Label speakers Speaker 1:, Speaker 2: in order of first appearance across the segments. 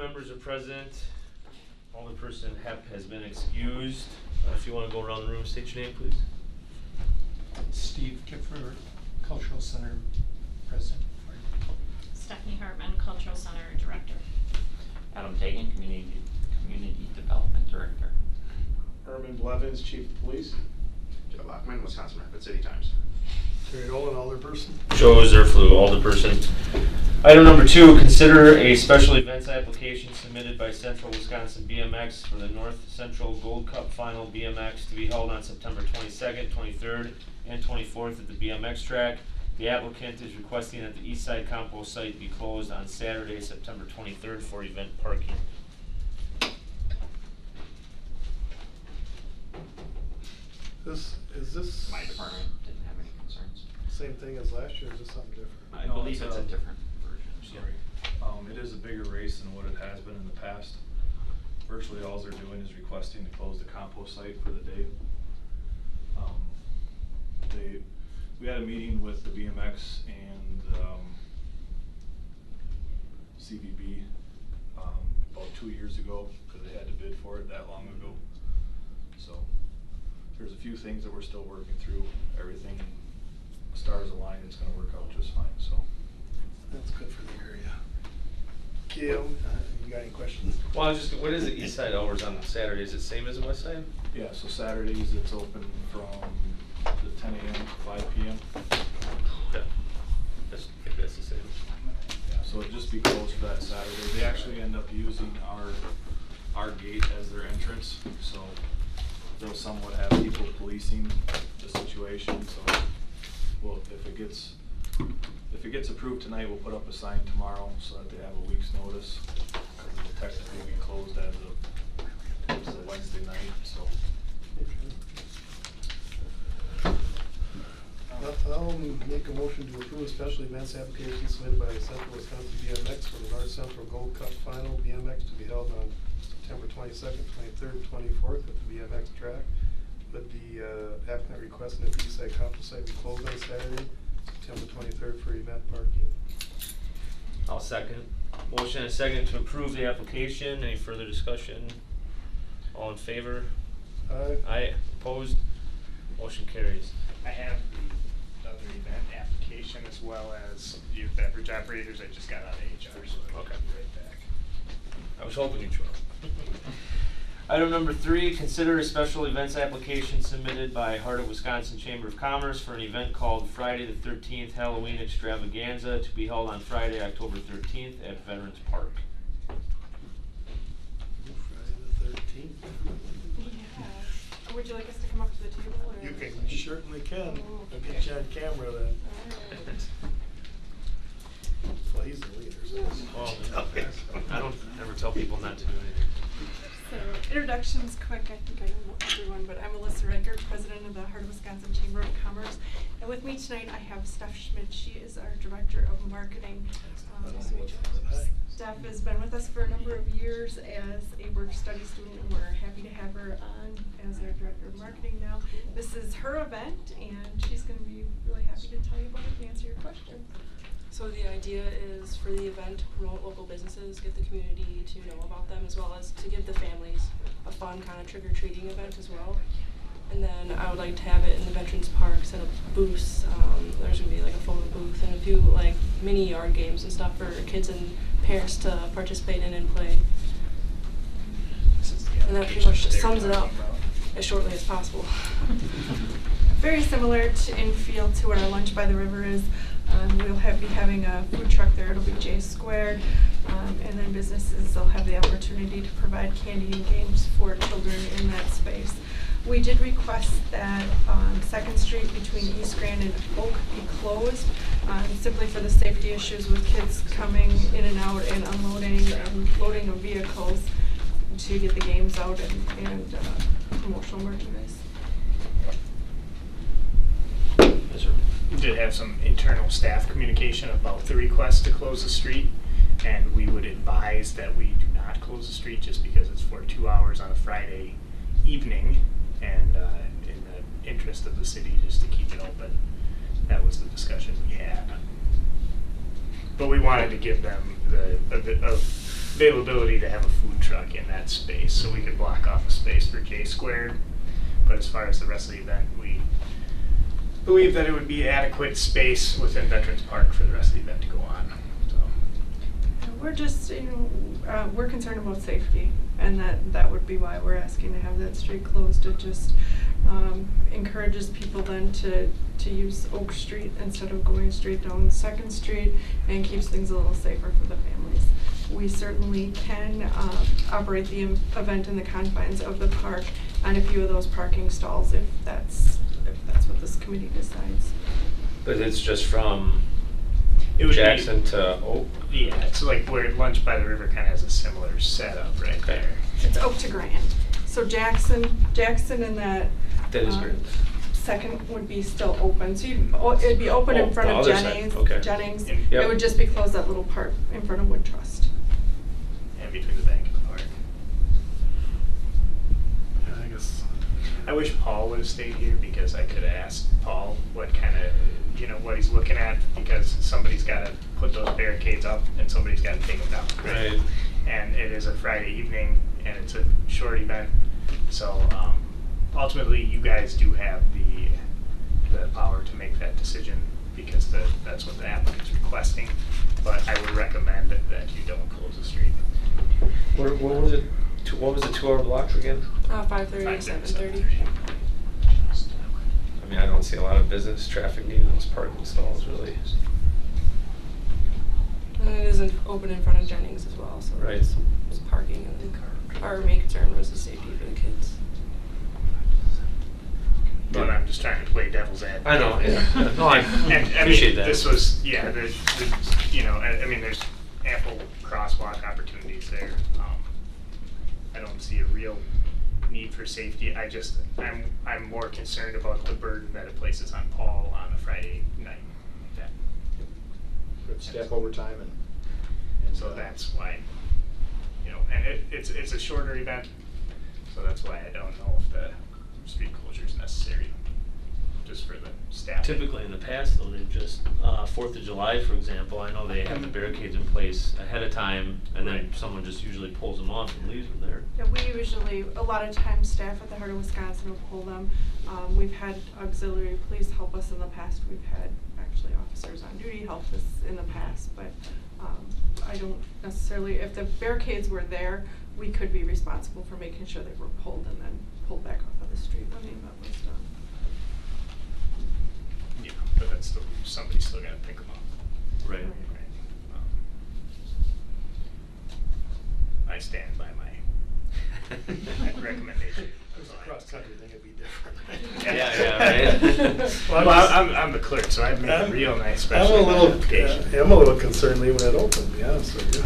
Speaker 1: members are present. Alderperson Hepp has been excused. If you want to go around the room, state your name, please.
Speaker 2: Steve Kipfer, Cultural Center President.
Speaker 3: Stephanie Hartman, Cultural Center Director.
Speaker 4: Adam Tagan, Community Development Director.
Speaker 5: Herman Blevins, Chief of Police.
Speaker 6: Joe Lockman, Wisconsin Rapids City Times.
Speaker 5: Terry Dolan, Alderperson.
Speaker 1: Joe Zerflu, Alderperson. Item number 2, consider a special events application submitted by Central Wisconsin BMX for the North Central Gold Cup Final BMX to be held on September 22nd, 23rd, and 24th at the BMX track. The applicant is requesting that the Eastside Compost site be closed on Saturday, September 23rd for event parking.
Speaker 5: Is this
Speaker 4: My department didn't have any concerns.
Speaker 5: same thing as last year, or is this something different?
Speaker 4: I
Speaker 7: No,
Speaker 4: believe
Speaker 7: it's
Speaker 4: it's a
Speaker 7: a-
Speaker 4: different version.
Speaker 7: Sorry. It is a bigger race than what it has been in the past. Virtually all they're doing is requesting to close the compost site for the day. We had a meeting with the BMX and CVB about 2 years ago, because they had to bid for it that long ago. So there's a few things that we're still working through. Everything, stars aligned, it's gonna work out just fine, so.
Speaker 5: That's good for the area. Gail, you got any questions?
Speaker 1: Well, what is the Eastside hours on Saturday? Is it same as the West Side?
Speaker 7: Yeah, so Saturdays it's open from the 10 a.m. to 5 p.m.
Speaker 1: Yeah. I think that's the same.
Speaker 7: Yeah, so it'd just be closed for that Saturday. They actually end up using our gate as their entrance, so they'll somewhat have people policing the situation. So, well, if it gets approved tonight, we'll put up a sign tomorrow so that they have a week's notice, because it will technically be closed as of Wednesday night. So.
Speaker 5: I'll make a motion to approve a special events application submitted by Central Wisconsin BMX for the North Central Gold Cup Final BMX to be held on September 22nd, 23rd, and 24th at the BMX track, with the applicant requesting that the Eastside Compost site be closed on Saturday, September 23rd for event parking.
Speaker 1: I'll second. Motion and a second to approve the application. Any further discussion? All in favor?
Speaker 5: Aye.
Speaker 1: Aye. Opposed? Motion carries.
Speaker 8: I have the other event application as well as youth beverage operators. I just got out of HR, so I'll
Speaker 1: Okay.
Speaker 8: be right back.
Speaker 1: I was hoping you'd show up. Item number 3, consider a special events application submitted by Heart of Wisconsin Chamber of Commerce for an event called Friday the 13th Halloween Extravaganza to be held on Friday, October 13th at Veterans Park.
Speaker 5: Friday the 13th.
Speaker 9: Yeah. Would you like us to come up to the table? Or?
Speaker 5: You certainly can.
Speaker 9: Oh,
Speaker 5: I'll
Speaker 9: okay.
Speaker 5: get you on camera then.
Speaker 9: Alright.
Speaker 5: Well, he's the leader, so.
Speaker 1: Well, I don't ever tell people not to do anything.
Speaker 9: So, introductions quick. I think I know everyone, but I'm Melissa Renker, President of the Heart of Wisconsin Chamber of Commerce. And with me tonight, I have Steph Schmidt. She is our Director of Marketing. Steph has been with us for a number of years as a work-study student, and we're happy to have her on as our Director of Marketing now. This is her event, and she's going to be really happy to tell you about it and answer your questions.
Speaker 10: So the idea is for the event to promote local businesses, get the community to know about them, as well as to give the families a fun kind of trick-or-treating event as well. And then I would like to have it in the Veterans Park, set up booths. There's going to be like a photo booth and a few like mini yard games and stuff for kids and parents to participate in and play. And that pretty much just sums it up as shortly as possible.
Speaker 9: Very similar in feel to what our Lunch by the River is. We'll be having a food truck there. It'll be J Squared, and then businesses will have the opportunity to provide candy and games for children in that space. We did request that 2nd Street between East Grand and Oak be closed, simply for the safety issues with kids coming in and out and unloading and loading of vehicles to get the games out and promotional merchandise.
Speaker 1: Yes, sir.
Speaker 8: We did have some internal staff communication about the request to close the street, and we would advise that we do not close the street just because it's for 2 hours on a Friday evening, and in the interest of the city, just to keep it open. That was the discussion we had. But we wanted to give them availability to have a food truck in that space, so we could block off a space for J Squared. But as far as the rest of the event, we believe that it would be adequate space within Veterans Park for the rest of the event to go on, so.
Speaker 9: We're just, we're concerned about safety, and that would be why we're asking to have that street closed. It just encourages people then to use Oak Street instead of going straight down 2nd Street, and keeps things a little safer for the families. We certainly can operate the event in the confines of the park on a few of those parking stalls if that's what this committee decides.
Speaker 1: But it's just from
Speaker 8: It would
Speaker 1: Jackson
Speaker 8: be,
Speaker 1: to Oak?
Speaker 8: yeah, it's like where Lunch by the River kind of has a similar setup right
Speaker 1: Okay.
Speaker 8: there.
Speaker 9: It's Oak to Grand. So Jackson and that.
Speaker 1: That is great.
Speaker 9: Second would be still open, so it'd be open
Speaker 1: Oh,
Speaker 9: in front
Speaker 1: the
Speaker 9: of
Speaker 1: other side,
Speaker 9: Jennings.
Speaker 1: okay.
Speaker 9: Jennings.
Speaker 8: Yep.
Speaker 9: It would just be closed that little part in front of Wood Trust.
Speaker 8: And between the bank and the park.
Speaker 5: Yeah, I guess.
Speaker 8: I wish Paul would have stayed here because I could have asked Paul what kind of, what he's looking at, because somebody's got to put those barricades up and somebody's got to take them down.
Speaker 1: Right.
Speaker 8: And it is a Friday evening and it's a short event, so ultimately you guys do have the power to make that decision because that's what the applicant's requesting. But I would recommend that you don't close the street.
Speaker 1: What was it? What was the 2-hour block again?
Speaker 10: 5:30 to 7:30.
Speaker 1: I mean, I don't see a lot of business traffic needing those parking stalls, really.
Speaker 10: And it isn't open in front of Jennings as well, so
Speaker 1: Right.
Speaker 10: it's parking. And our main concern was the safety for the kids.
Speaker 8: But I'm just trying to play devil's advocate.
Speaker 1: I know, yeah. No, I
Speaker 8: And,
Speaker 1: appreciate
Speaker 8: mean,
Speaker 1: that.
Speaker 8: This was, yeah, I mean, there's ample crosswalk opportunities there. I don't see a real need for safety. I'm more concerned about the burden that it places on Paul on a Friday night. Yeah.
Speaker 7: With staff overtime and
Speaker 8: So that's why, and it's a shorter event, so that's why I don't know if the street closure is necessary, just for the staff.
Speaker 1: Typically in the past though, they've just, 4th of July, for example, I know they have the barricades in place ahead of time and then
Speaker 8: Right.
Speaker 1: someone just usually pulls them off and leaves them there.
Speaker 9: Yeah, we usually, a lot of times, staff at the Heart of Wisconsin will pull them. We've had auxiliary police help us in the past. We've had actually officers on duty help us in the past, but I don't necessarily, if the barricades were there, we could be responsible for making sure they were pulled and then pulled back off of the street when the event was done.
Speaker 8: Yeah, but that's still, somebody's still gotta pick them up.
Speaker 1: Right.
Speaker 8: Right. I stand by my recommendation.
Speaker 5: If it was a cross-country thing, it'd be different.
Speaker 1: Yeah, right.
Speaker 8: Well, I'm the clerk, so I'd make a real nice special application.
Speaker 5: I'm a little concerned leaving it open, to be honest with you.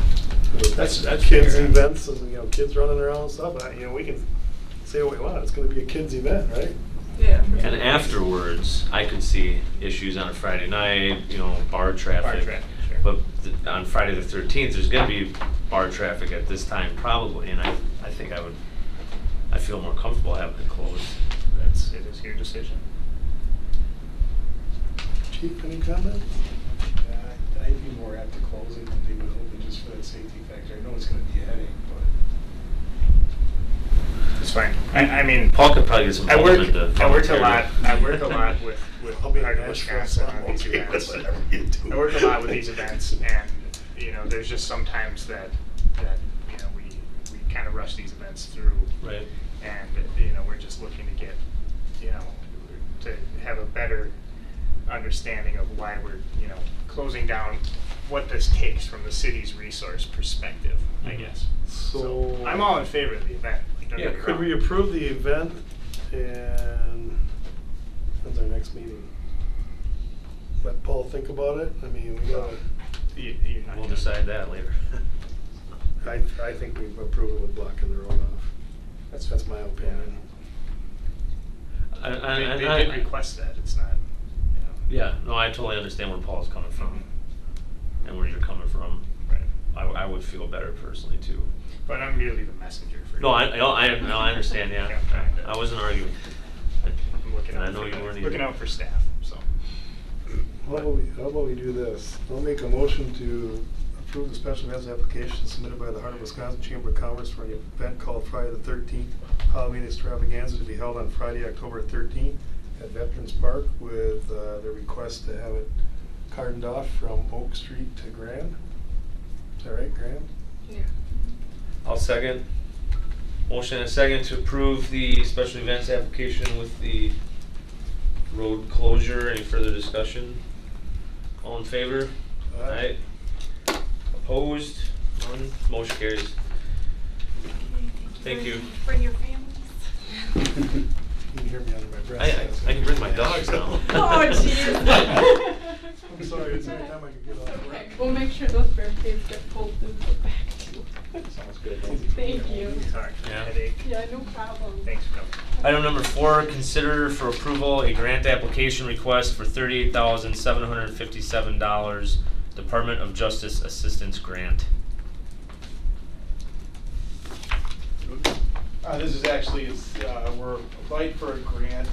Speaker 5: With
Speaker 8: That's
Speaker 5: kids
Speaker 8: fair.
Speaker 5: events and, kids running around and stuff, we can say what we want, it's gonna be a kids event, right?
Speaker 9: Yeah.
Speaker 1: And afterwards, I could see issues on a Friday night, bar traffic.
Speaker 8: Bar traffic, sure.
Speaker 1: But on Friday the 13th, there's gonna be bar traffic at this time probably, and I think I feel more comfortable having it closed.
Speaker 8: It is your decision.
Speaker 5: Chief, any comments?
Speaker 2: I'd be more apt to close it than leave it open just for that safety factor. I know it's gonna be a headache, but.
Speaker 8: It's fine. I mean,
Speaker 1: Paul could probably get some
Speaker 8: I work
Speaker 1: help to
Speaker 8: a lot with
Speaker 5: I'll be
Speaker 8: Heart of
Speaker 5: Nashville,
Speaker 8: Wisconsin
Speaker 5: so
Speaker 8: on
Speaker 5: I'm
Speaker 8: these
Speaker 5: okay with
Speaker 8: events.
Speaker 5: whatever you do.
Speaker 8: I work a lot with these events, and there's just sometimes that we kind of rush these events through,
Speaker 1: Right.
Speaker 8: and we're just looking to get to have a better understanding of why we're closing down, what this takes from the city's resource perspective, I guess.
Speaker 5: So
Speaker 8: I'm all in favor of the event. Don't get me
Speaker 5: Could
Speaker 8: wrong.
Speaker 5: we approve the event and when's our next meeting? Let Paul think about it, I mean, we gotta,
Speaker 8: You're not
Speaker 1: We'll
Speaker 8: gonna-
Speaker 1: decide that later.
Speaker 5: I think we approve it with blocking the road off. That's my opinion.
Speaker 8: They did request that. It's not.
Speaker 1: Yeah, no, I totally understand where Paul's coming from and where you're coming from.
Speaker 8: Right.
Speaker 1: I would feel better personally too.
Speaker 8: But I'm merely the messenger for.
Speaker 1: No, I understand, yeah.
Speaker 8: I'm trying to-
Speaker 1: I wasn't arguing.
Speaker 8: I'm looking
Speaker 1: And
Speaker 8: out.
Speaker 1: I know
Speaker 8: for
Speaker 1: you
Speaker 8: that.
Speaker 1: weren't either.
Speaker 8: Looking out for staff. So.
Speaker 5: How about we do this? I'll make a motion to approve the special events application submitted by the Heart of Wisconsin Chamber of Commerce for an event called Friday the 13th Halloween Extravaganza to be held on Friday, October 13th at Veterans Park with the request to have it cordoned off from Oak Street to Grand. Is that right, Grand?
Speaker 9: Yeah.
Speaker 1: I'll second. Motion and a second to approve the special events application with the road closure. Any further discussion? All in favor?
Speaker 5: Aye.
Speaker 1: Opposed? None? Motion carries. Thank you.
Speaker 9: Bring your families.
Speaker 5: You can hear me under my breath.
Speaker 1: I can bring my dogs now.
Speaker 9: Oh, jeez.
Speaker 5: I'm sorry, it's every time I can get off work.
Speaker 9: Okay, we'll make sure those barricades get pulled and put back too.
Speaker 6: Sounds good.
Speaker 9: Thank you.
Speaker 8: Sorry for the
Speaker 1: Yeah.
Speaker 8: headache.
Speaker 9: Yeah, no problem.
Speaker 8: Thanks for coming.
Speaker 1: Item number 4, consider for approval a grant application request for $38,757 Department of Justice Assistance Grant.
Speaker 2: This is actually, we're applied for a grant to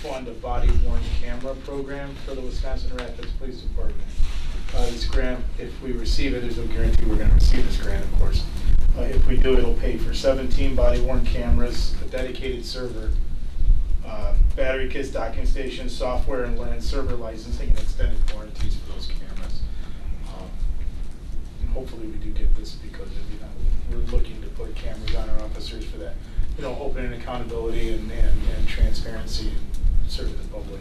Speaker 2: fund a body worn camera program for the Wisconsin Rapids Police Department. This grant, if we receive it, there's no guarantee we're gonna receive this grant, of course. If we do, it'll pay for 17 body worn cameras, a dedicated server, battery kits, docking stations, software and land server licensing, and extended warranties for those cameras. And hopefully we do get this because we're looking to put cameras on our officers for that, open and accountability and transparency and serve the public.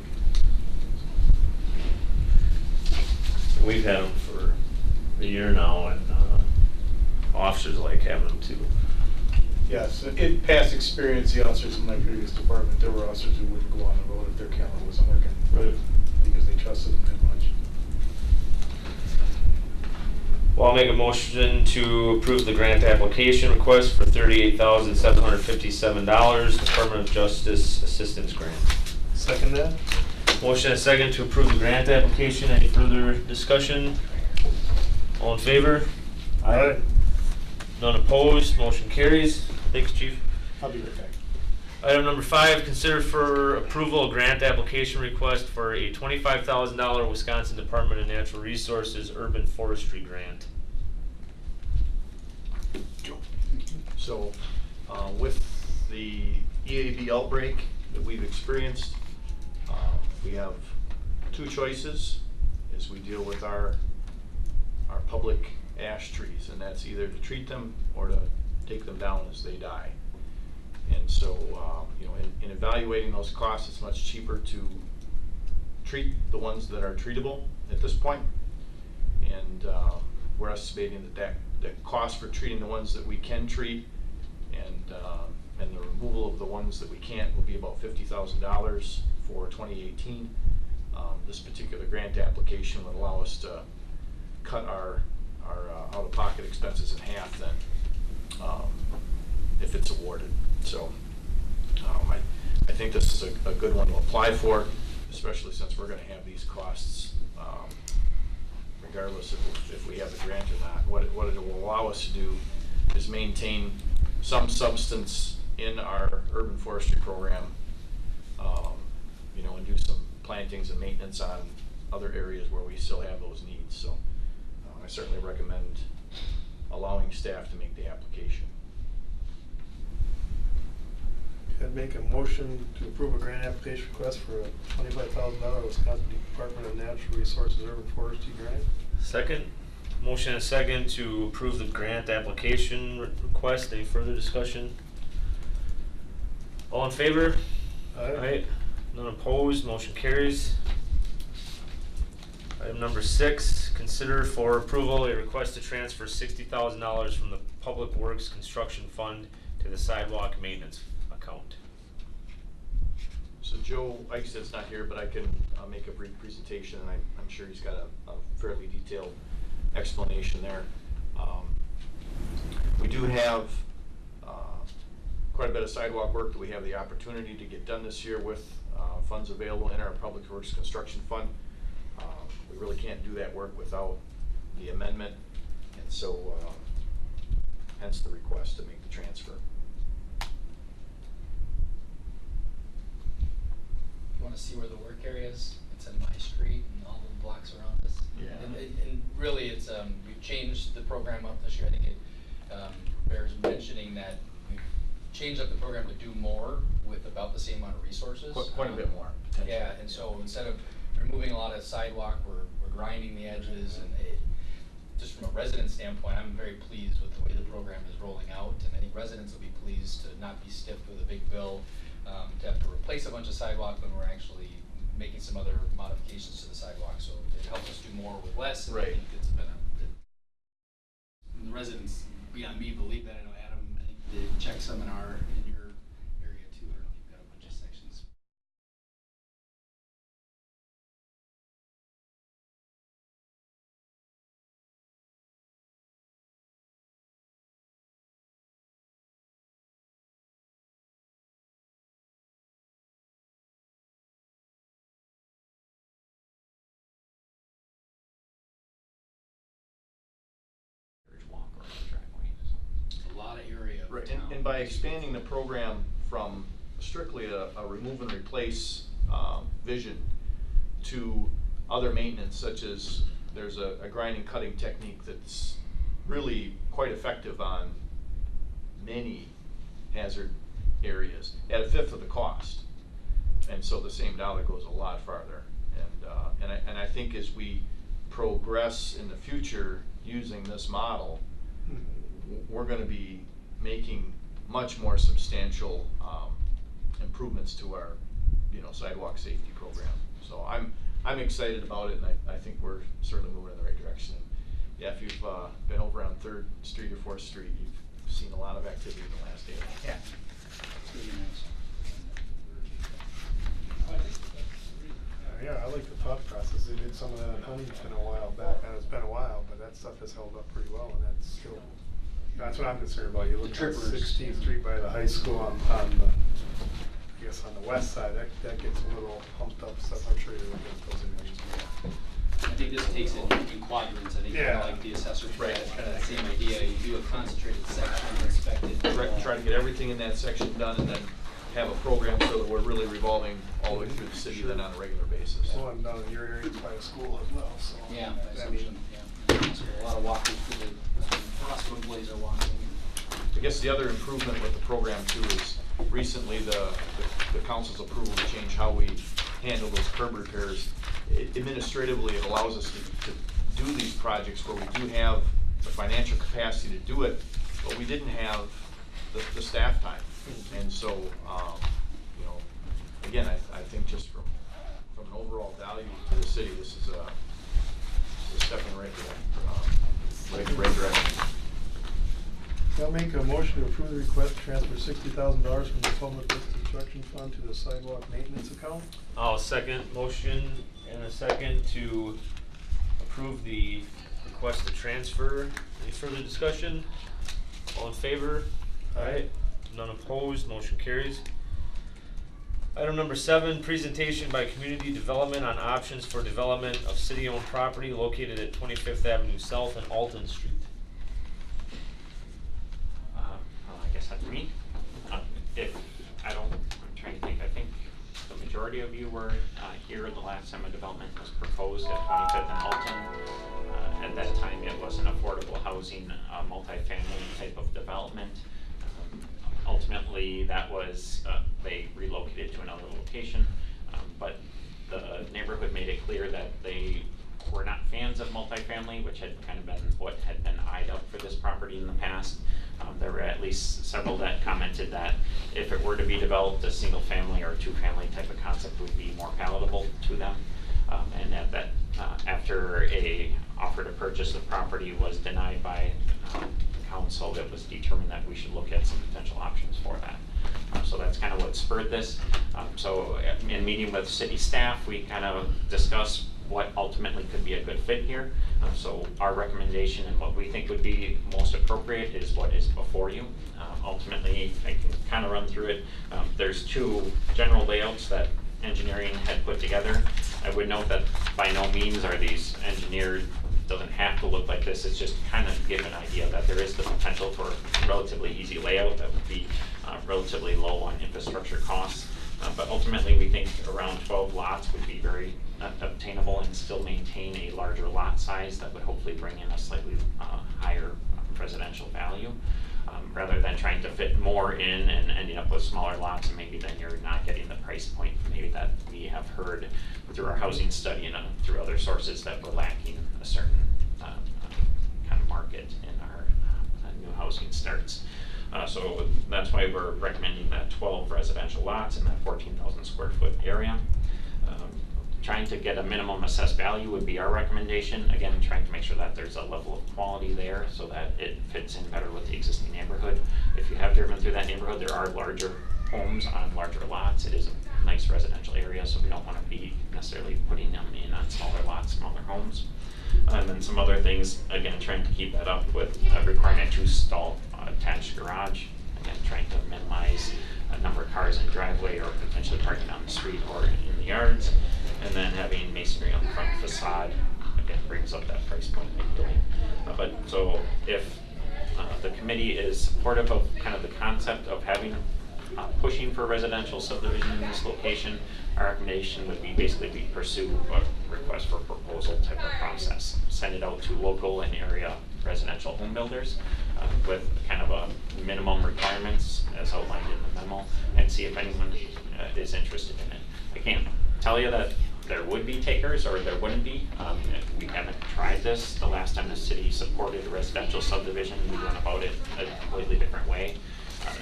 Speaker 1: We've had them for a year now, and officers like having them too.
Speaker 2: Yes, in past experience, the officers in my previous department, there were officers who wouldn't go on the road if their camera wasn't working.
Speaker 1: Right.
Speaker 2: Because they trusted them that much.
Speaker 1: Well, I'll make a motion to approve the grant application request for $38,757 Department of Justice Assistance Grant.
Speaker 5: Second that?
Speaker 1: Motion and a second to approve the grant application. Any further discussion? All in favor?
Speaker 5: Aye.
Speaker 1: None opposed? Motion carries. Thanks, Chief.
Speaker 2: I'll be right back.
Speaker 1: Item number 5, consider for approval a grant application request for a $25,000 Wisconsin Department of Natural Resources Urban Forestry Grant.
Speaker 7: So, with the EAB outbreak that we've experienced, we have two choices as we deal with our public ash trees, and that's either to treat them or to take them down as they die. And so, in evaluating those costs, it's much cheaper to treat the ones that are treatable at this point. And we're estimating that the cost for treating the ones that we can treat and the removal of the ones that we can't will be about $50,000 for 2018. This particular grant application would allow us to cut our out-of-pocket expenses in half then, if it's awarded. So I think this is a good one to apply for, especially since we're going to have these costs regardless if we have the grant or not. What it will allow us to do is maintain some substance in our urban forestry program, and do some plantings and maintenance on other areas where we still have those needs. So I certainly recommend allowing staff to make the application.
Speaker 5: I'd make a motion to approve a grant application request for a $25,000 Wisconsin Department of Natural Resources Urban Forestry Grant.
Speaker 1: Second. Motion and a second to approve the grant application request. Any further discussion? All in favor?
Speaker 5: Aye.
Speaker 1: None opposed? Motion carries. Item number 6, consider for approval a request to transfer $60,000 from the Public Works Construction Fund to the Sidewalk Maintenance account.
Speaker 7: So Joe Eichsted's not here, but I can make a brief presentation, and I'm sure he's got a fairly detailed explanation there. We do have quite a bit of sidewalk work that we have the opportunity to get done this year with funds available in our Public Works Construction Fund. We really can't do that work without the amendment, and so hence the request to make the transfer.
Speaker 11: You want to see where the work area is? It's in my street, and all the block sidewalks around us.
Speaker 4: Yeah.
Speaker 11: And really, it's, we've changed the program up this year. I think it bears mentioning that we've changed up the program to do more with about the same amount of resources.
Speaker 4: Quite a bit more, potentially.
Speaker 11: Yeah, and so instead of removing a lot of sidewalk, we're grinding the edges, and just from a resident standpoint, I'm very pleased with the way the program is rolling out, and I think residents will be pleased to not be stiffed with a big bill, to have to replace a bunch of sidewalk when we're actually making some other modifications to the sidewalk, so it helps us do more with less, and I
Speaker 6: Right.
Speaker 11: think it's been the residents beyond me believe that. I know Adam, I think did check some in your area too. I don't know if you've got a bunch of sections.
Speaker 4: Walk or driveway.
Speaker 11: A lot of area. of
Speaker 7: Right,
Speaker 11: town.
Speaker 7: and by expanding the program from strictly a remove and replace vision to other maintenance, such as there's a grinding cutting technique that's really quite effective on many hazard areas at 1/5 of the cost. And so the same dollar goes a lot farther. And I think as we progress in the future using this model, we're going to be making much more substantial improvements to our, sidewalk safety program. So I'm excited about it, and I think we're certainly moving in the right direction. And yeah, if you've been over on 3rd Street or 4th Street, you've seen a lot of activity in the last day.
Speaker 11: Yeah. It's really nice.
Speaker 5: Yeah, I like the thought process. They did some of that on Huntington a while back, and it's been a while, but that stuff has held up pretty well, and that's still, that's what I'm concerned about. You look at
Speaker 11: trippers.
Speaker 5: 16th Street by the high school on the, I guess on the west side, that gets a little humped up stuff. I'm sure you look at those images.
Speaker 11: I think this takes it in quadrants. I think
Speaker 5: Yeah.
Speaker 11: kind of like the assessor's
Speaker 7: Right.
Speaker 11: kind of that same idea. You do a concentrated section, inspect it.
Speaker 7: Try to get everything in that section done, and then have a program so that we're really revolving all the way through the city then on a regular basis.
Speaker 5: Well, and down in your area, it's by the school as well, so.
Speaker 11: Yeah, by
Speaker 5: I mean,
Speaker 11: assumption, yeah. So a lot of walking through the hospital employees are walking.
Speaker 7: I guess the other improvement with the program too is recently the council's approval to change how we handle those curb repairs. Administratively, it allows us to do these projects where we do have the financial capacity to do it, but we didn't have the staff time. And so, again, I think just from an overall value to the city, this is a step in the right direction.
Speaker 5: I'll make a motion to approve the request to transfer $60,000 from the Public Works Construction Fund to the sidewalk maintenance account.
Speaker 1: I'll second. Motion and a second to approve the request to transfer. Any further discussion? All in favor? Aye. None opposed, motion carries. Item number 7, presentation by Community Development on options for development of city-owned property located at 25th Avenue South and Alton Street.
Speaker 4: I guess that's me. I'm trying to think, I think the majority of you were here the last time a development was proposed at 25th and Alton. At that time, it was an affordable housing, multifamily type of development. Ultimately, that was, they relocated to another location, but the neighborhood made it clear that they were not fans of multifamily, which had kind of been what had been eyed up for this property in the past. There were at least several that commented that if it were to be developed, a single family or 2-family type of concept would be more palatable to them. And that after a offer to purchase the property was denied by council, it was determined that we should look at some potential options for that. So that's kind of what spurred this. So in meeting with city staff, we kind of discussed what ultimately could be a good fit here. So our recommendation and what we think would be most appropriate is what is before you. Ultimately, I can kind of run through it. There's 2 general layouts that engineering had put together. I would note that by no means are these engineered. Doesn't have to look like this. It's just kind of give an idea that there is the potential for relatively easy layout that would be relatively low on infrastructure costs. But ultimately, we think around 12 lots would be very obtainable and still maintain a larger lot size that would hopefully bring in a slightly higher residential value. Rather than trying to fit more in and ending up with smaller lots, and maybe then you're not getting the price point maybe that we have heard through our housing study and through other sources that we're lacking a certain kind of market in our new housing starts. So that's why we're recommending that 12 residential lots in that 14,000 square foot area. Trying to get a minimum assessed value would be our recommendation. Again, trying to make sure that there's a level of quality there so that it fits in better with the existing neighborhood. If you have driven through that neighborhood, there are larger homes on larger lots. It is a nice residential area, so we don't want to be necessarily putting them in on smaller lots, smaller homes. And then some other things, again, trying to keep that up with requiring a 2-stall attached garage. Again, trying to minimize a number of cars in the driveway or potentially parking on the street or in the yards. And then having masonry on the front facade, again, brings up that price point immediately. But so if the committee is supportive of kind of the concept of having pushing for residential subdivision in this location, our recommendation would be basically we pursue a request for proposal type of process. Send it out to local and area residential home builders with kind of a minimum requirements as outlined in the memo, and see if anyone is interested in it. I can't tell you that there would be takers or there wouldn't be. We haven't tried this. The last time the city supported a residential subdivision, we went about it a completely different way.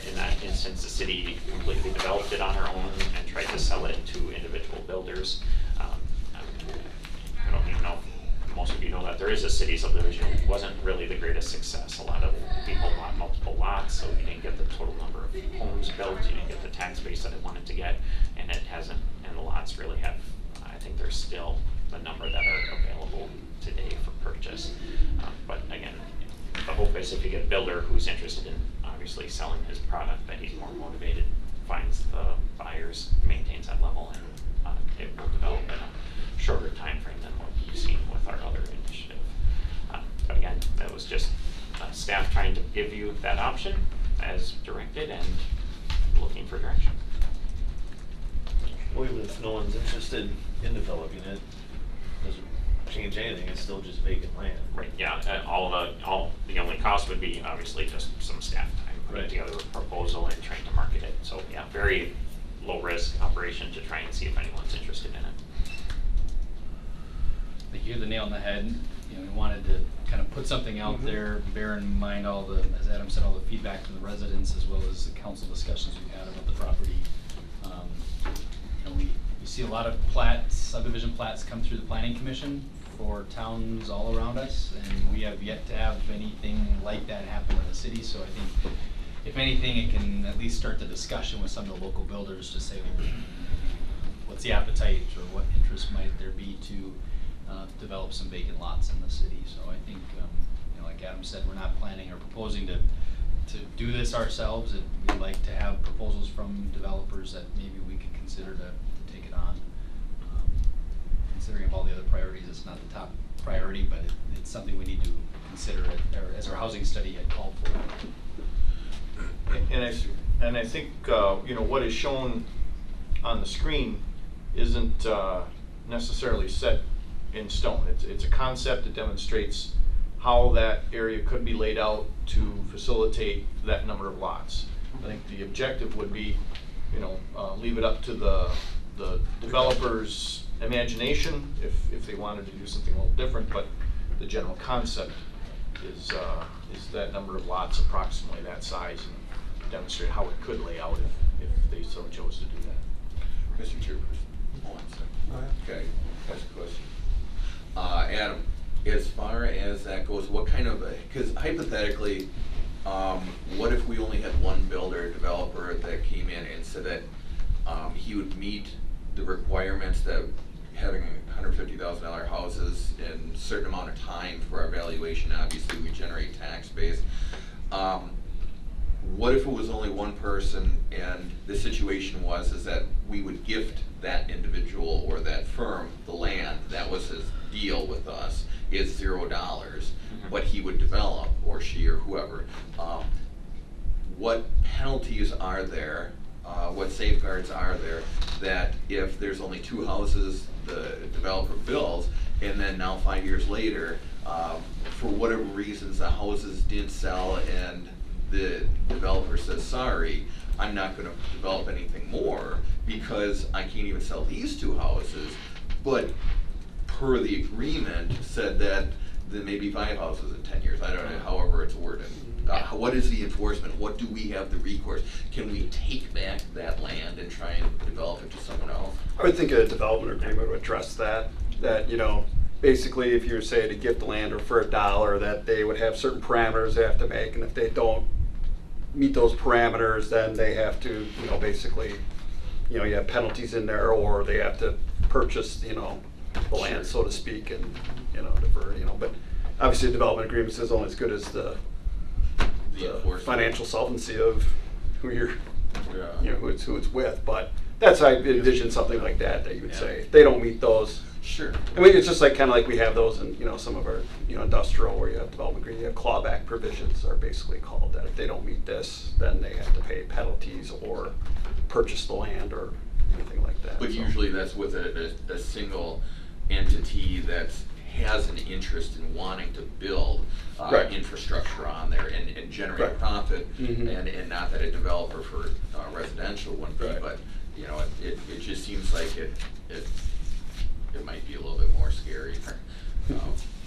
Speaker 4: In that instance, the city completely developed it on our own and tried to sell it to individual builders. I don't even know if most of you know that there is a city subdivision. It wasn't really the greatest success. A lot of people bought multiple lots, so you didn't get the total number of homes built, you didn't get the tax base that it wanted to get, and it hasn't, and the lots really have, I think there's still the number that are available today for purchase. But again, the hope is if you get a builder who's interested in obviously selling his product, that he's more motivated, finds the buyers, maintains that level, and it will develop in a shorter time frame than what you've seen with our other initiative. But again, that was just staff trying to give you that option as directed and looking for direction.
Speaker 1: Well, even if no one's interested in developing it, doesn't change anything, it's still just vacant land.
Speaker 4: Right, yeah, the only cost would be obviously just some staff time putting
Speaker 1: Right.
Speaker 4: together a proposal and trying to market it. So yeah, very low risk operation to try and see if anyone's interested in it.
Speaker 11: I think you hit the nail on the head. You know, we wanted to kind of put something out there, bear in mind all the, as Adam said, all the feedback from the residents as well as the council discussions we've had about the property. You know, we see a lot of subdivision plats come through the planning commission for towns all around us, and we have yet to have anything like that happen in the city. So I think, if anything, it can at least start the discussion with some of the local builders to say, what's the appetite or what interest might there be to develop some vacant lots in the city. So I think, you know, like Adam said, we're not planning or proposing to do this ourselves, and we'd like to have proposals from developers that maybe we could consider to take it on. Considering of all the other priorities, it's not the top priority, but it's something we need to consider as our housing study had called for.
Speaker 12: And I think you know, what is shown on the screen isn't necessarily set in stone. It's a concept that demonstrates how that area could be laid out to facilitate that number of lots. I think the objective would be, you know, leave it up to the developer's imagination if they wanted to do something a little different, but the general concept is that number of lots approximately that size, and demonstrate how it could lay out if they so chose to do that.
Speaker 13: Mr. Chairperson. Okay, that's a question. Adam, as far as that goes, what kind of, because hypothetically, what if we only had one builder, developer that came in and said that he would meet the requirements that having $150,000 houses in a certain amount of time for our valuation, obviously we generate tax base. What if it was only one person and the situation is that we would gift that individual or that firm the land, that was his deal with us, is $0, but he would develop, or she or whoever. What penalties are there what safeguards are there, that if there's only 2 houses the developer builds, and then now 5 years later, for whatever reasons the houses didn't sell and the developer says, sorry, I'm not gonna develop anything more because I can't even sell these 2 houses, but per the agreement said that there may be 5 houses in 10 years, I don't know, however it's worded. What is the enforcement? What do we have the recourse? Can we take back that land and try and develop it to someone else?
Speaker 14: I would think a development agreement would address that, you know, basically if you say to gift the land or for $1, that they would have certain parameters they have to make, and if they don't meet those parameters, then they have to, you know, basically, you know, you have penalties in there, or they have to purchase, you know, the land, so to speak, and, you know, defer, you know, but obviously a development agreement is only as good as the financial solvency of who you're, you know, who it's with, but that's how I envision something like that you would say. If they don't meet those.
Speaker 13: Sure.
Speaker 14: I mean, it's just like, kind of like we have those in, you know, some of our, you know, industrial where you have development agreement, you have clawback provisions are basically called that. If they don't meet this, then they have to pay penalties or purchase the land or anything like that.
Speaker 13: But usually that's with a single entity that has an interest in wanting to build
Speaker 14: Right.
Speaker 13: infrastructure on there and generate
Speaker 14: Right.
Speaker 13: profit,
Speaker 14: Mhm.
Speaker 13: and not that a developer for residential wouldn't be,
Speaker 14: Right.
Speaker 13: but, you know, it just seems like it might be a little bit more scary.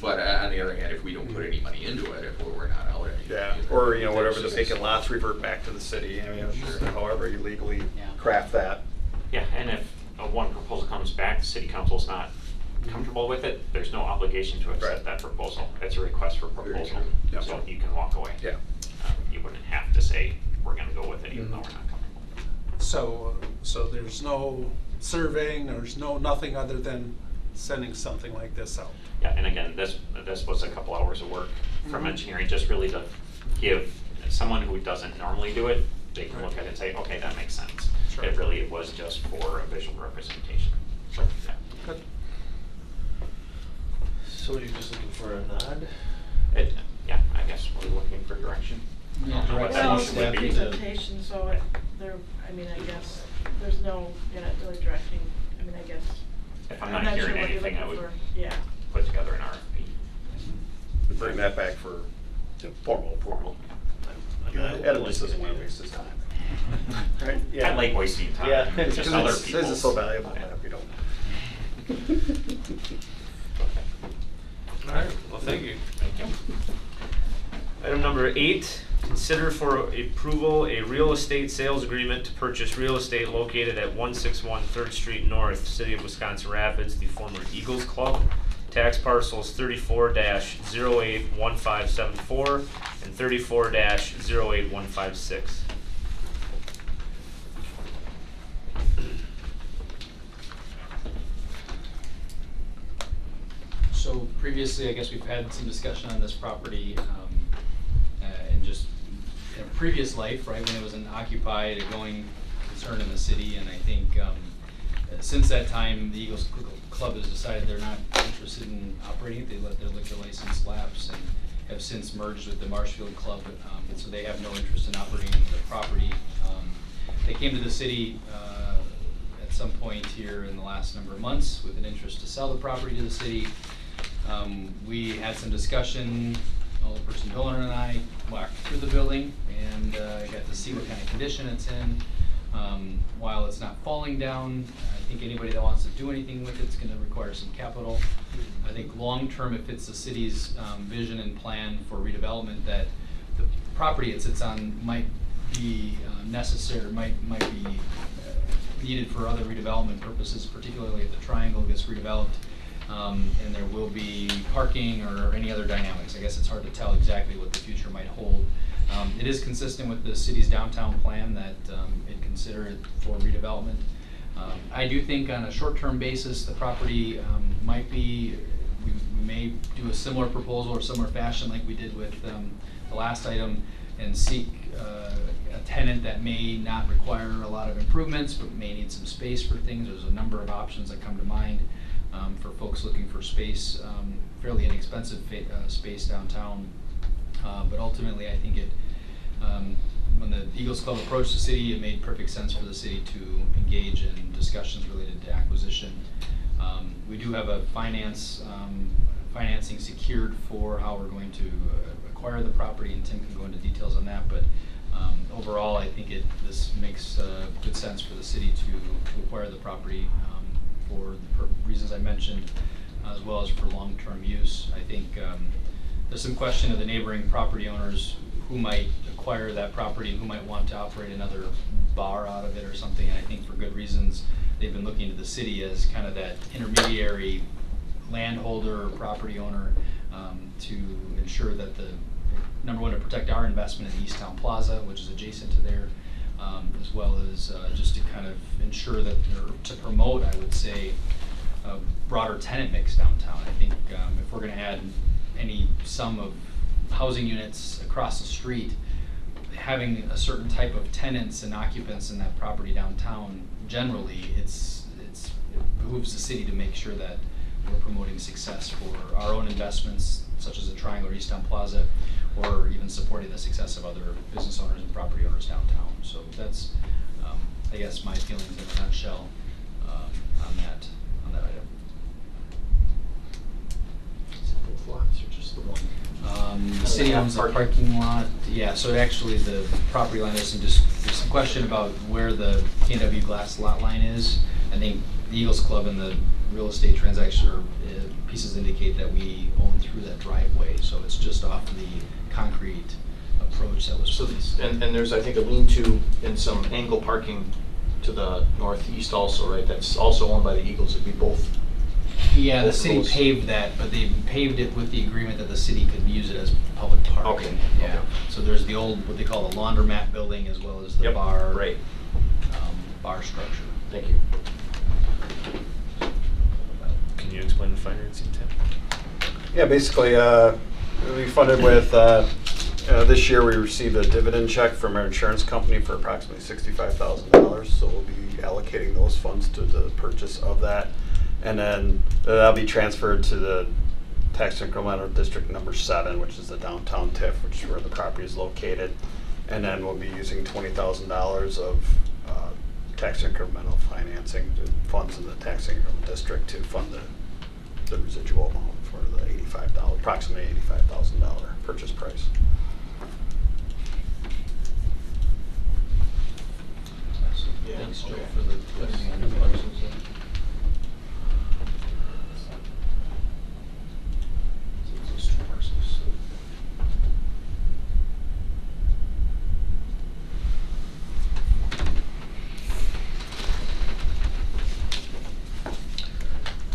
Speaker 13: But on the other hand, if we don't put any money into it, if we're not out anything.
Speaker 14: Yeah, or, you know, whatever the vacant lots revert back to the city, I mean, however you legally craft that.
Speaker 4: Yeah, and if one proposal comes back, the city council's not comfortable with it, there's no obligation to accept
Speaker 14: Right.
Speaker 4: that proposal. It's a request for
Speaker 14: Very
Speaker 4: proposal,
Speaker 14: true. Yep.
Speaker 4: so you can walk away.
Speaker 14: Yeah.
Speaker 4: You wouldn't have to say, we're gonna go with it even though we're not comfortable.
Speaker 2: So there's no surveying, there's nothing other than sending something like this out?
Speaker 4: Yeah, and again, this was a couple hours of work from
Speaker 2: Mhm.
Speaker 4: engineering, just really to give someone who doesn't normally do it, they can look at it and say, okay, that makes sense.
Speaker 2: Sure.
Speaker 4: It really was just for a visual representation. So, yeah.
Speaker 2: Good.
Speaker 1: So you're just looking for a nod?
Speaker 4: Yeah, I guess we're looking for direction.
Speaker 15: Yeah,
Speaker 4: I don't know what that
Speaker 15: well,
Speaker 4: needs
Speaker 15: it's
Speaker 4: to
Speaker 15: a
Speaker 4: be.
Speaker 15: presentation, so there, I mean, I guess, there's no, you're not really directing, I mean, I guess.
Speaker 4: If I'm not
Speaker 15: sure
Speaker 4: hearing
Speaker 15: what you're
Speaker 4: anything, I
Speaker 15: looking
Speaker 4: would
Speaker 15: for. Yeah.
Speaker 4: put together an RFP.
Speaker 14: We bring that back for formal approval. Adam just doesn't want to waste his time. Right?
Speaker 4: I like wasting time.
Speaker 14: Yeah,
Speaker 4: It's just other
Speaker 14: this is
Speaker 4: people's.
Speaker 14: so valuable
Speaker 4: Yeah.
Speaker 14: that we don't.
Speaker 1: All right, well, thank you.
Speaker 4: Thank you.
Speaker 1: Item number 8, consider for approval a real estate sales agreement to purchase real estate located at 161 3rd Street North, City of Wisconsin Rapids, the former Eagles Club. Tax parcels 34-081574 and 34-08156.
Speaker 11: So previously, I guess we've had some discussion on this property, and just in a previous life, right, when it was an occupied, a going concern in the city, and I think since that time, the Eagles Club has decided they're not interested in operating it. They let their liquor license lapse and have since merged with the Marshfield Club, and so they have no interest in operating the property. They came to the city at some point here in the last number of months with an interest to sell the property to the city. We had some discussion, Alderperson Dolan and I walked through the building and got to see what kind of condition it's in. While it's not falling down, I think anybody that wants to do anything with it's gonna require some capital. I think long-term it fits the city's vision and plan for redevelopment, that the property it sits on might be necessary, might be needed for other redevelopment purposes, particularly if the triangle gets redeveloped. And there will be parking or any other dynamics. I guess it's hard to tell exactly what the future might hold. It is consistent with the city's downtown plan that it consider it for redevelopment. I do think on a short-term basis, the property might be, we may do a similar proposal or similar fashion like we did with the last item, and seek a tenant that may not require a lot of improvements, but may need some space for things. There's a number of options that come to mind for folks looking for space, fairly inexpensive space downtown. But ultimately, I think it when the Eagles Club approached the city, it made perfect sense for the city to engage in discussions related to acquisition. We do have a financing secured for how we're going to acquire the property, and Tim can go into details on that, but overall, I think this makes good sense for the city to acquire the property for the reasons I mentioned, as well as for long-term use. I think there's some question of the neighboring property owners who might acquire that property and who might want to operate another bar out of it or something, and I think for good reasons they've been looking to the city as kind of that intermediary landholder or property owner to ensure that number one, to protect our investment in East Town Plaza, which is adjacent to there, as well as just to kind of ensure that, or to promote, I would say, a broader tenant mix downtown. I think if we're going to add any sum of housing units across the street, having a certain type of tenants and occupants in that property downtown, generally, it behooves the city to make sure that we're promoting success for our own investments, such as the Triangle or East Town Plaza, or even supporting the success of other business owners and property owners downtown. So that's, I guess, my feelings in a nutshell on that item. Is it both lots or just the one? The city owns a parking lot. Yeah, so actually the property line, there's some question about where the K&W Glass lot line is. I think the Eagles Club and the real estate transaction or pieces indicate that we own through that driveway, so it's just off the concrete approach that was placed.
Speaker 12: And there's, I think, a lean-to and some angle parking to the northeast also, right? That's also owned by the Eagles. It'd be both.
Speaker 11: Yeah, the city paved that, but they paved it with the agreement that the city could use it as public parking.
Speaker 12: Okay.
Speaker 11: Yeah. Okay. So there's the old, what they call the laundromat building, as well as the bar.
Speaker 12: Right.
Speaker 11: Bar structure.
Speaker 12: Thank you.
Speaker 1: Can you explain the financing, Tim?
Speaker 14: Yeah, basically, we funded with, this year we received a dividend check from our insurance company for approximately $65,000. So we'll be allocating those funds to the purchase of that. And then that'll be transferred to the tax incremental district number 7, which is the downtown TIF, which is where the property is located. And then we'll be using $20,000 of tax incremental financing funds in the tax incremental district to fund the residual amount for the approximately $85,000 purchase price.
Speaker 11: Yeah, thanks, Joe, for the putting on the parcels there. Those 2 parcels.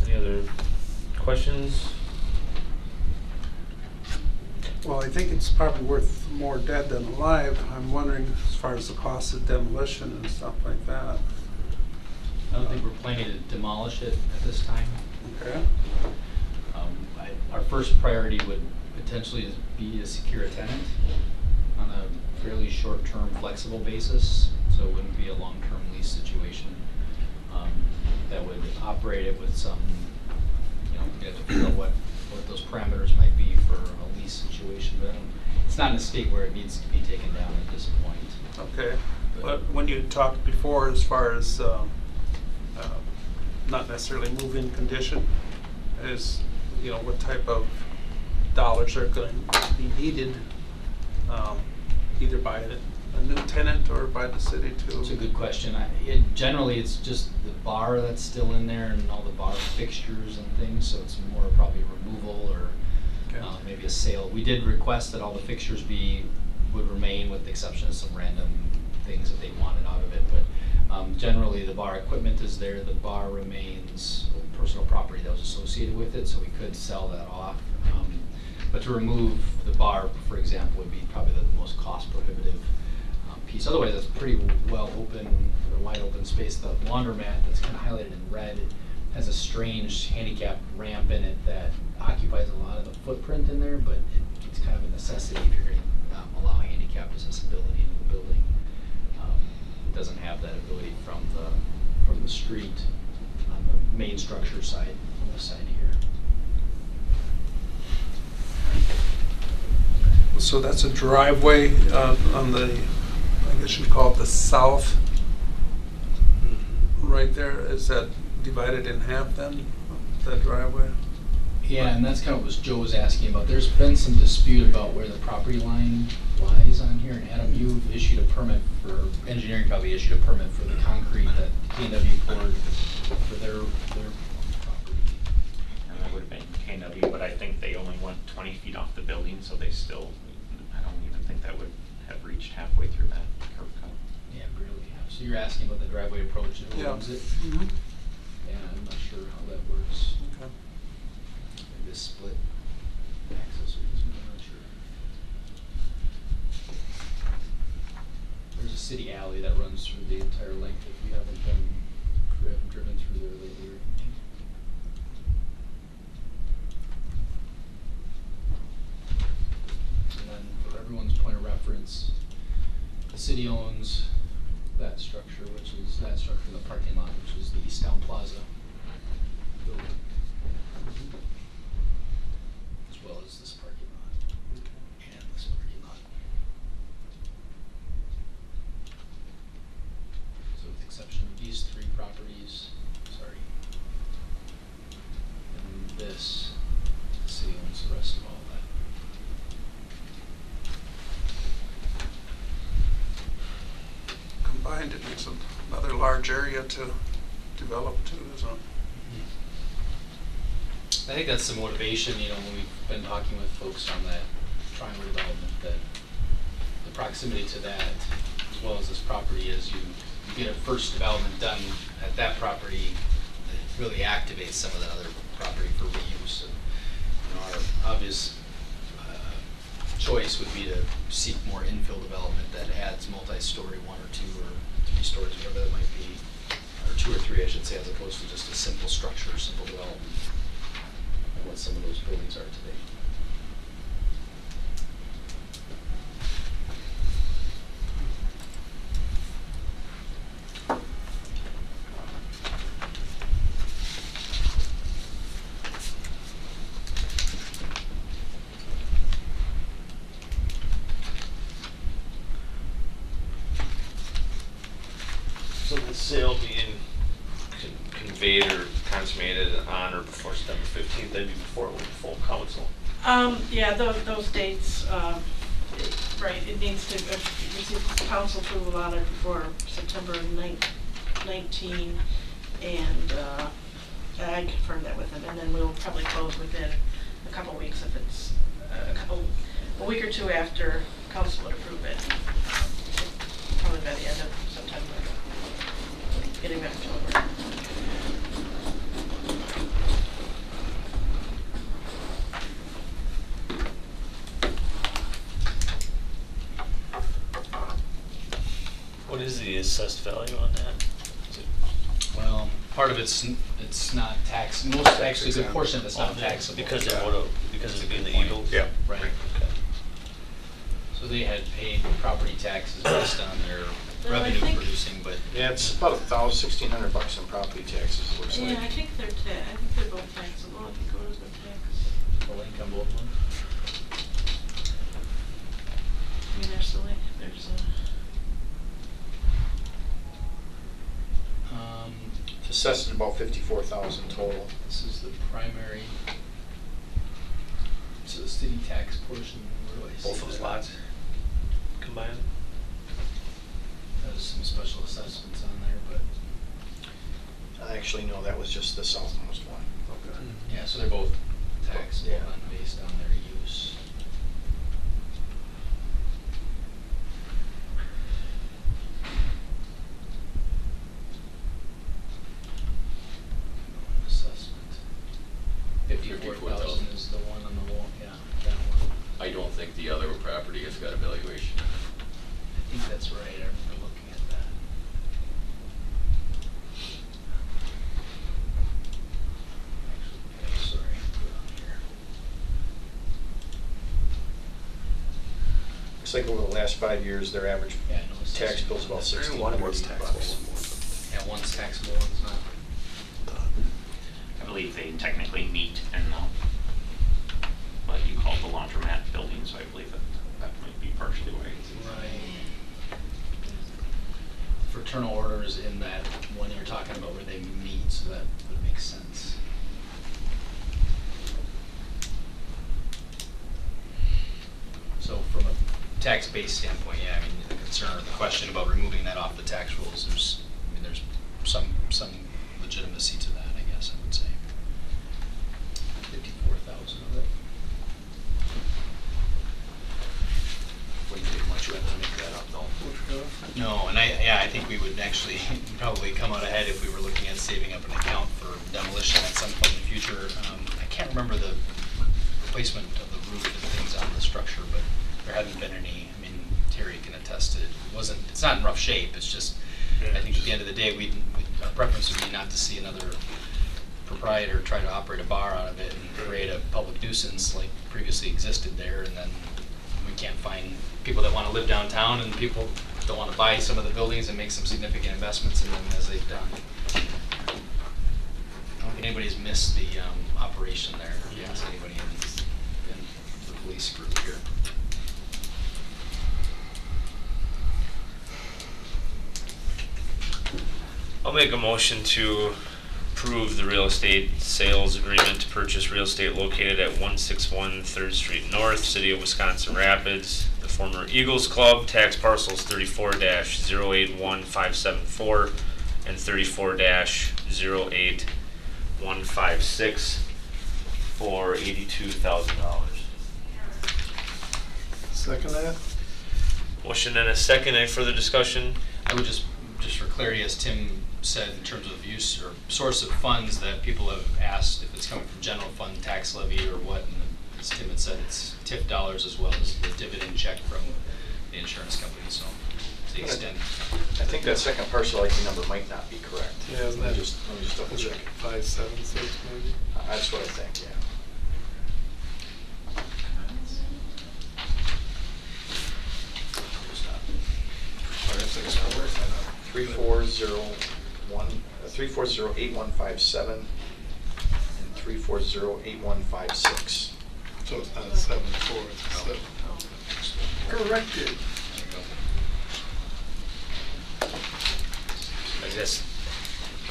Speaker 1: Any other questions?
Speaker 16: Well, I think it's probably worth more dead than alive. I'm wondering as far as the cost of demolition and stuff like that.
Speaker 11: I don't think we're planning to demolish it at this time.
Speaker 16: Okay.
Speaker 11: Our first priority would potentially be to secure a tenant on a fairly short-term, flexible basis, so it wouldn't be a long-term lease situation. That would operate it with some, you have to figure out what those parameters might be for a lease situation, but it's not in a state where it needs to be taken down at this point.
Speaker 16: Okay. But when you talked before as far as not necessarily move-in condition, is what type of dollars are going to be needed either by a new tenant or by the city too?
Speaker 11: It's a good question. Generally, it's just the bar that's still in there and all the bar fixtures and things, so it's more probably removal or maybe a sale. We did request that all the fixtures would remain with the exception of some random things that they wanted out of it, but generally the bar equipment is there. The bar remains personal property that was associated with it, so we could sell that off. But to remove the bar, for example, would be probably the most cost prohibitive piece. Otherwise, it's pretty well open, or wide open space. The laundromat that's kind of highlighted in red has a strange handicapped ramp in it that occupies a lot of the footprint in there, but it's kind of a necessity if you're going to allow handicapped accessibility into the building. It doesn't have that ability from the street on the main structure side, on this side here.
Speaker 16: So that's a driveway on the I guess you'd call it the south, right there, is that divided in half then, that driveway?
Speaker 11: Yeah, and that's kind of what Joe was asking about. There's been some dispute about where the property line lies on here. And Adam, you've issued a permit for, engineering probably issued a permit for the concrete that K&W poured for their property.
Speaker 4: And that would have been K&W, but I think they only went 20 feet off the building, so they still, I don't even think that would have reached halfway through that curb cut.
Speaker 11: Yeah, barely have. So you're asking about the driveway approach and who
Speaker 16: Yeah.
Speaker 11: owns it?
Speaker 16: Mhm.
Speaker 11: Yeah, I'm not sure how that works.
Speaker 16: Okay.
Speaker 11: Maybe a split access easement, I'm not sure. There's a city alley that runs through the entire length if you haven't driven through there lately or anything. And then for everyone's point of reference, the city owns that structure, which is that structure in the parking lot, which is the East Town Plaza building. As well as this parking lot. And this parking lot. So with the exception of these three properties, sorry. And this, the city owns the rest of all that.
Speaker 16: Combined, it makes another large area to develop too, isn't it?
Speaker 11: I think that's the motivation, you know, when we've been talking with folks on that triangle development, that the proximity to that, as well as this property, is you get a first development done at that property, it really activates some of the other property for reuse. And, you know, our obvious choice would be to seek more infill development that adds multi-story, 1 or 2 or 3 stories, whatever that might be, or 2 or 3, I should say, as opposed to just a simple structure, simple development. What some of those buildings are today.
Speaker 1: So the sale being conveyed or consummated on or before September 15th, that'd be before it went to full council.
Speaker 15: Yeah, those dates, right, it needs to receive council approval on it before September 19, and I confirmed that with him, and then we'll probably close within a couple weeks if it's a week or two after council would approve it, probably by the end of September, getting back to October.
Speaker 1: What is the assessed value on that? Is it
Speaker 11: Well, part of it's not tax. Most actually, a good portion of it's not taxable.
Speaker 1: because of what? Because of the Eagles?
Speaker 12: Yeah.
Speaker 11: Right.
Speaker 1: Okay.
Speaker 11: So they had paid property taxes based on their
Speaker 15: Well, I
Speaker 11: revenue
Speaker 15: think-
Speaker 11: producing, but
Speaker 12: Yeah, it's about $1,600 in property taxes, it looks like.
Speaker 15: Yeah, I think they're both taxable if you go to the tax.
Speaker 11: full income both of them.
Speaker 15: I mean, there's
Speaker 12: It's assessed at about 54,000 total.
Speaker 11: This is the primary. So the city tax portion, where do I see
Speaker 1: Both those
Speaker 11: that?
Speaker 1: lots combined?
Speaker 11: There's some special assessments on there, but
Speaker 12: Actually, no, that was just the southmost one.
Speaker 1: Okay.
Speaker 11: yeah, so they're both taxable
Speaker 12: Yeah.
Speaker 11: and based on their use. Assessment. 54,000 is the one on the wall, yeah, that one.
Speaker 17: I don't think the other property has got a valuation.
Speaker 11: I think that's right, I remember looking at that. Actually, sorry, put it on here.
Speaker 12: Looks like over the last 5 years, their average
Speaker 11: Yeah, no
Speaker 12: tax
Speaker 11: assessment.
Speaker 12: bill's about
Speaker 11: Every
Speaker 12: $1,600.
Speaker 11: Yeah, one's taxable, one's not.
Speaker 4: I believe they technically meet in what you call the laundromat building, so I believe that might be partially why it's.
Speaker 11: Right. fraternal orders in that one you're talking about where they meet, so that would make sense. So from a tax-based standpoint, yeah, I mean, the concern or the question about removing that off the tax rolls, there's some legitimacy to that, I guess I would say. 54,000 of it. Wouldn't take much of it to make that up, though. No, and I think we would actually probably come out ahead if we were looking at saving up an account for demolition at some point in the future. I can't remember the replacement of the roof and things on the structure, but there haven't been any. I mean, Terry can attest to it. It's not in rough shape. It's just, I think at the end of the day, our preference would be not to see another proprietor try to operate a bar out of it and create a public nuisance like previously existed there, and then we can't find people that want to live downtown and people don't want to buy some of the buildings and make some significant investments in them as they've done. I don't think anybody's missed the operation there. Yes, anybody in the police group here.
Speaker 1: I'll make a motion to approve the real estate sales agreement to purchase real estate located at 161 3rd Street North, City of Wisconsin Rapids, the former Eagles Club, tax parcels 34-081574 and 34-08156 for $82,000.
Speaker 5: Second that?
Speaker 1: Motion and a second. Any further discussion?
Speaker 11: I would just for clarity, as Tim said, in terms of use or source of funds, that people have asked if it's coming from general fund, tax levy, or what, and as Tim had said, it's TIF dollars as well as the dividend check from the insurance company, so to the extent.
Speaker 12: I think that second parcel ID number might not be correct.
Speaker 5: Yeah, isn't that
Speaker 12: Let me just double check it.
Speaker 5: 576 maybe?
Speaker 12: That's what I think, yeah. 3408157 and 3408156.
Speaker 5: So it's not 74, it's 7. Corrected.
Speaker 1: I guess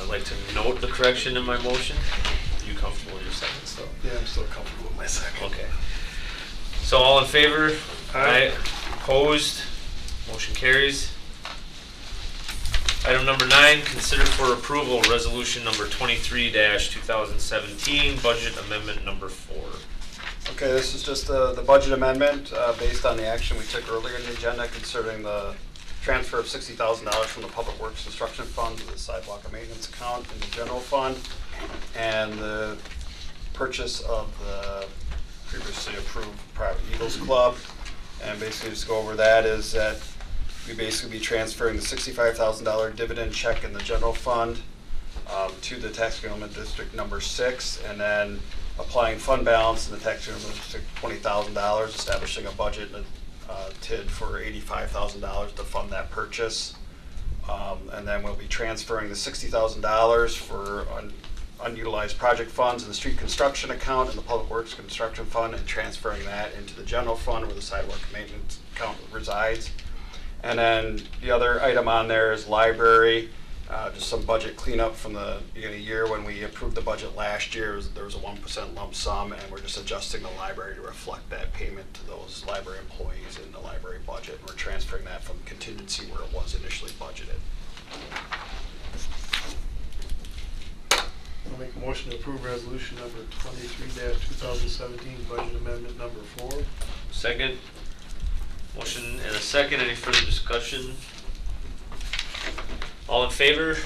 Speaker 1: I'd like to note the correction in my motion. Are you comfortable with your second still?
Speaker 5: Yeah, I'm still comfortable with my second.
Speaker 1: Okay. So all in favor? Aye. Opposed? Motion carries. Item number 9, consider for approval resolution number 23-2017, budget amendment number 4.
Speaker 14: Okay, this is just the budget amendment based on the action we took earlier in the agenda concerning the transfer of $60,000 from the Public Works Construction Fund to the Sidewalk and Maintenance account in the general fund, and the purchase of the previously approved private Eagles Club. And basically just go over that is that we basically be transferring the $65,000 dividend check in the general fund to the tax increment district number 6, and then applying fund balance in the tax increment district $20,000, establishing a budget TID for $85,000 to fund that purchase. And then we'll be transferring the $60,000 for unutilized project funds in the street construction account and the public works construction fund, and transferring that into the general fund where the sidewalk maintenance account resides. And then the other item on there is library, just some budget cleanup from the beginning of the year. When we approved the budget last year, there was a 1% lump sum, and we're just adjusting the library to reflect that payment to those library employees in the library budget. And we're transferring that from contingency where it was initially budgeted.
Speaker 5: I'll make a motion to approve resolution number 23-2017, budget amendment number 4.
Speaker 1: Second. Motion and a second. Any further discussion? All in favor?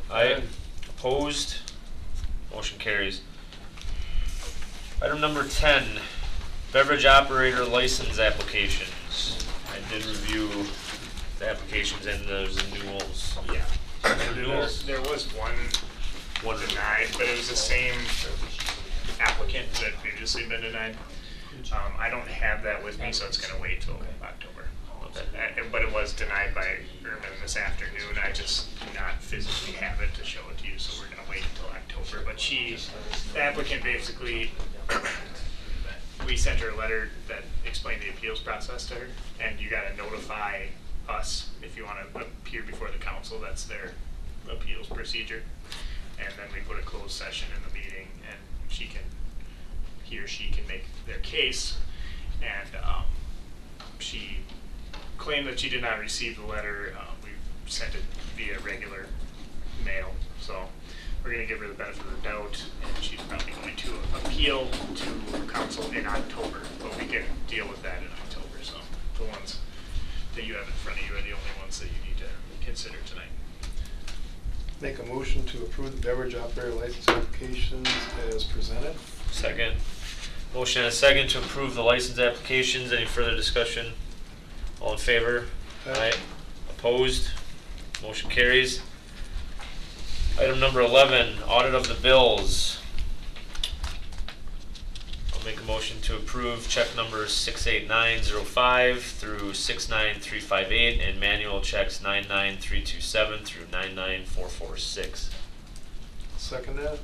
Speaker 1: Aye. Opposed? Motion carries. Item number 10, beverage operator license applications. I did review the applications and there's renewals.
Speaker 8: Yeah.
Speaker 1: Renewals.
Speaker 8: There was one denied, but it was the same applicant that had previously been denied. I don't have that with me, so it's going to wait till October.
Speaker 1: Okay.
Speaker 8: But it was denied by Ermin this afternoon. I just do not physically have it to show it to you, so we're going to wait until October. But the applicant basically, we sent her a letter that explained the appeals process to her, and you got to notify us if you want to appeal appear before the council. That's their appeals procedure. And then we put a closed session in the meeting, and he or she can make their case. And she claimed that she did not receive the letter. We sent it via regular mail. So we're going to give her the benefit of the doubt, and she's probably going to appeal to council in October. But we can deal with that in October. So the ones that you have in front of you are the only ones that you need to consider tonight.
Speaker 5: Make a motion to approve the beverage operator license applications as presented.
Speaker 1: Second. Motion and a second to approve the license applications. Any further discussion? All in favor?
Speaker 5: Aye.
Speaker 1: Opposed? Motion carries. Item number 11, audit of the bills. I'll make a motion to approve check numbers 68905 through 69358 and manual checks 99327 through 99446.
Speaker 5: Second that.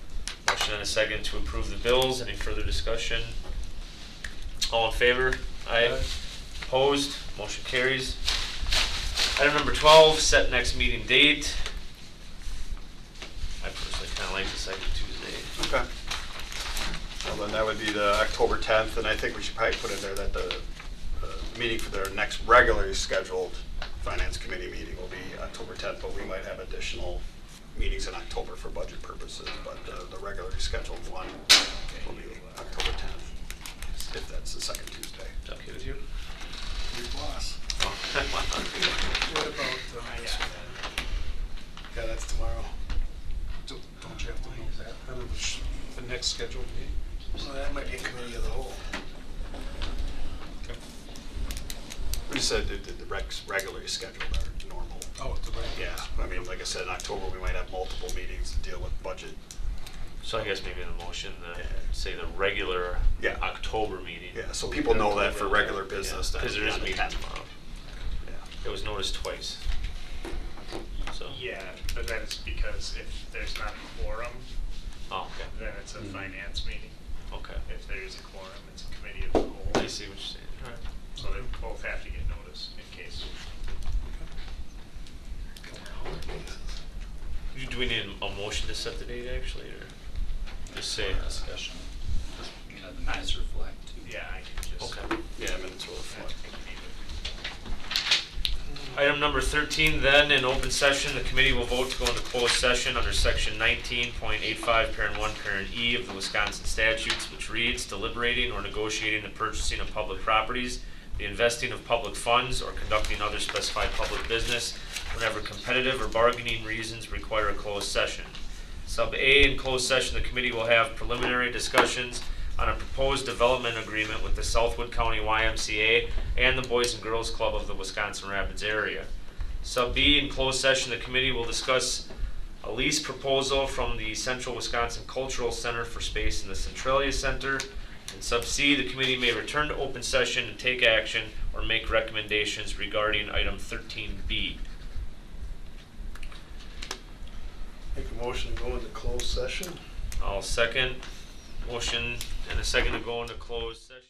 Speaker 1: Motion and a second to approve the bills. Any further discussion? All in favor? Aye. Opposed? Motion carries. Item number 12, set next meeting date. I personally kind of like the second Tuesday.
Speaker 14: Okay. Well, then that would be the October 10th, and I think we should probably put in there that the meeting for their next regularly scheduled finance committee meeting will be October 10th, but we might have additional meetings in October for budget purposes, but the regularly scheduled one will be October 10th, if that's the second Tuesday.
Speaker 1: Is that okay with you?
Speaker 5: Your boss.
Speaker 16: What about,
Speaker 5: Yeah, that's tomorrow.
Speaker 16: don't you have to know that? I don't know, the next scheduled meeting?
Speaker 5: So that might be a committee of the whole.
Speaker 14: We said the recs regularly scheduled are normal.
Speaker 16: Oh, the right.
Speaker 14: Yeah, I mean, like I said, in October, we might have multiple meetings to deal with budget.
Speaker 1: So I guess maybe in the motion, say the regular
Speaker 14: Yeah.
Speaker 1: October meeting.
Speaker 14: Yeah, so people know that for regular business. that
Speaker 1: Because there is a
Speaker 14: on the
Speaker 1: meeting
Speaker 14: 10th.
Speaker 1: tomorrow.
Speaker 14: Yeah.
Speaker 1: It was noticed twice. So.
Speaker 8: Yeah, but that is because if there's not a quorum,
Speaker 1: Oh, okay.
Speaker 8: then it's a finance meeting.
Speaker 1: Okay.
Speaker 8: If there is a quorum, it's a committee of the whole.
Speaker 1: I see what you're saying. All right.
Speaker 8: So they both have to get notice in case.
Speaker 1: Do we need a motion to set the date actually, or just say?
Speaker 11: Discussion. The minutes reflect.
Speaker 8: Yeah, I can just.
Speaker 1: Okay.
Speaker 14: Yeah, minutes will reflect.
Speaker 1: Item number 13, then, in open session, the committee will vote to go into closed session under section 19.85, parent 1, parent E of the Wisconsin statutes, which reads, deliberating or negotiating the purchasing of public properties, the investing of public funds, or conducting other specified public business whenever competitive or bargaining reasons require a closed session. Sub A, in closed session, the committee will have preliminary discussions on a proposed development agreement with the Southwood County YMCA and the Boys and Girls Club of the Wisconsin Rapids area. Sub B, in closed session, the committee will discuss a lease proposal from the Central Wisconsin Cultural Center for space in the Centralia Center. And sub C, the committee may return to open session and take action or make recommendations regarding item 13B.
Speaker 5: Make a motion to go into closed session.
Speaker 1: I'll second. Motion and a second to go into closed session.